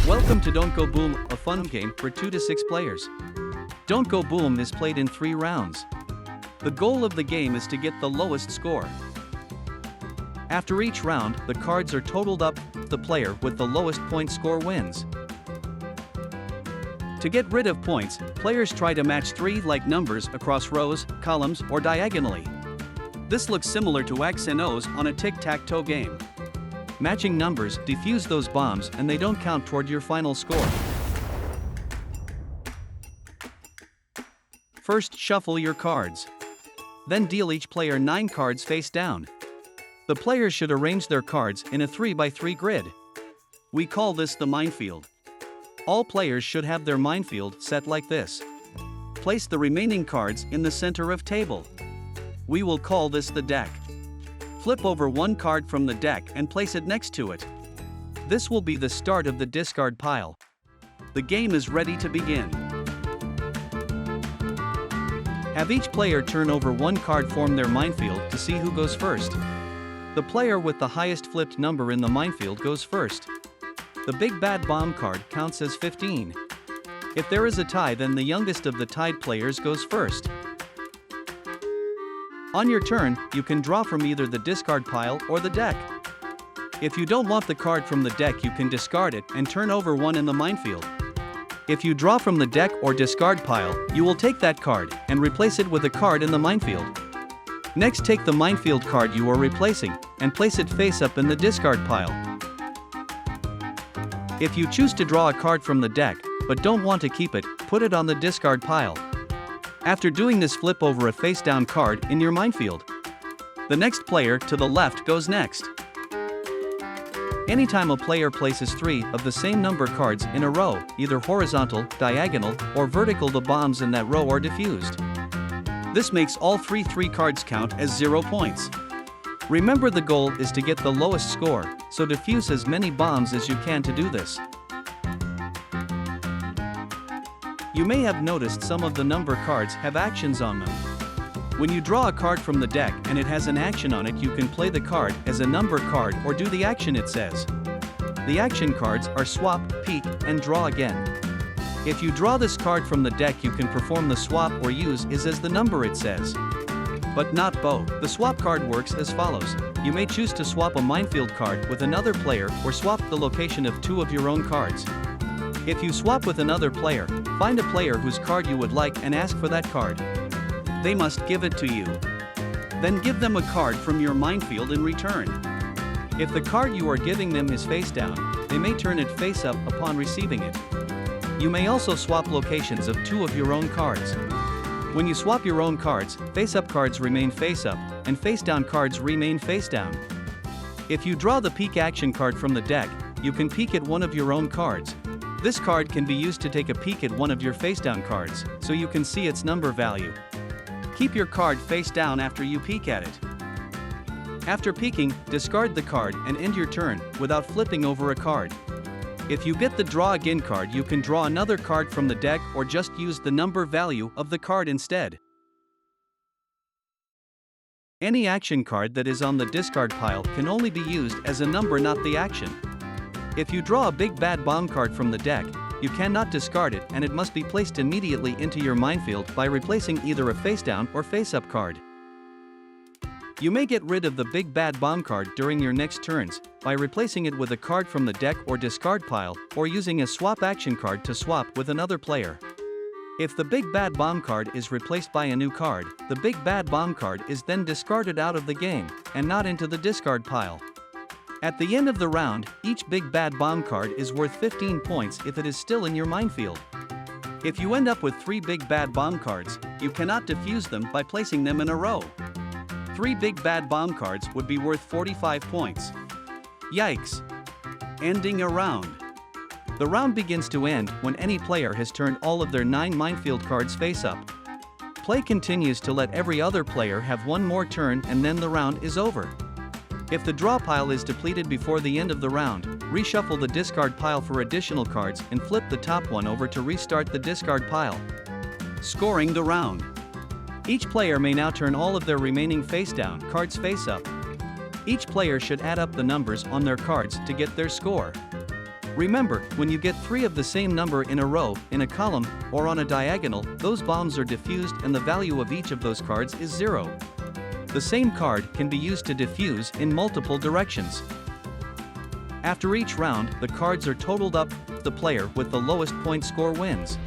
Welcome to Don't Go Boom, a fun game for 2 to 6 players. Don't Go Boom is played in 3 rounds. The goal of the game is to get the lowest score. After each round, the cards are totaled up, the player with the lowest point score wins. To get rid of points, players try to match 3 like numbers across rows, columns, or diagonally. This looks similar to X and O's on a tic-tac-toe game. Matching numbers defuse those bombs and they don't count toward your final score. First, shuffle your cards. Then deal each player 9 cards face down. The players should arrange their cards in a 3x3 grid. We call this the minefield. All players should have their minefield set like this. Place the remaining cards in the center of table. We will call this the deck. Flip over 1 card from the deck and place it next to it. This will be the start of the discard pile. The game is ready to begin. Have each player turn over 1 card from their minefield to see who goes first. The player with the highest flipped number in the minefield goes first. The big bad bomb card counts as 15. If there is a tie, then the youngest of the tied players goes first. On your turn, you can draw from either the discard pile or the deck. If you don't want the card from the deck, you can discard it and turn over 1 in the minefield. If you draw from the deck or discard pile, you will take that card and replace it with a card in the minefield. Next, take the minefield card you are replacing and place it face up in the discard pile. If you choose to draw a card from the deck, but don't want to keep it, put it on the discard pile. After doing this, flip over a face-down card in your minefield. The next player to the left goes next. Anytime a player places 3 of the same number cards in a row, either horizontal, diagonal, or vertical, the bombs in that row are diffused. This makes all 3 cards count as 0 points. Remember, the goal is to get the lowest score, so diffuse as many bombs as you can to do this. You may have noticed some of the number cards have actions on them. When you draw a card from the deck and it has an action on it, you can play the card as a number card or do the action it says. The action cards are swap, peek, and draw again. If you draw this card from the deck, you can perform the swap or use is as the number it says. But not both. The swap card works as follows. You may choose to swap a minefield card with another player or swap the location of 2 of your own cards. If you swap with another player, find a player whose card you would like and ask for that card. They must give it to you. Then give them a card from your minefield in return. If the card you are giving them is face down, they may turn it face up upon receiving it. You may also swap locations of 2 of your own cards. When you swap your own cards, face-up cards remain face-up, and face-down cards remain face-down. If you draw the peek action card from the deck, you can peek at 1 of your own cards. This card can be used to take a peek at 1 of your face-down cards, so you can see its number value. Keep your card face down after you peek at it. After peeking, discard the card and end your turn without flipping over a card. If you get the draw again card, you can draw another card from the deck or just use the number value of the card instead. Any action card that is on the discard pile can only be used as a number, not the action. If you draw a big bad bomb card from the deck, you cannot discard it and it must be placed immediately into your minefield by replacing either a face-down or face-up card. You may get rid of the big bad bomb card during your next turns by replacing it with a card from the deck or discard pile, or using a swap action card to swap with another player. If the big bad bomb card is replaced by a new card, the big bad bomb card is then discarded out of the game and not into the discard pile. At the end of the round, each big bad bomb card is worth 15 points if it is still in your minefield. If you end up with 3 big bad bomb cards, you cannot defuse them by placing them in a row. 3 big bad bomb cards would be worth 45 points. Yikes! Ending a round. The round begins to end when any player has turned all of their 9 minefield cards face up. Play continues to let every other player have 1 more turn and then the round is over. If the draw pile is depleted before the end of the round, reshuffle the discard pile for additional cards and flip the top one over to restart the discard pile. Scoring the round. Each player may now turn all of their remaining face-down cards face up. Each player should add up the numbers on their cards to get their score. Remember, when you get 3 of the same number in a row, in a column, or on a diagonal, those bombs are diffused and the value of each of those cards is 0. The same card can be used to diffuse in multiple directions. After each round, the cards are totaled up, the player with the lowest point score wins.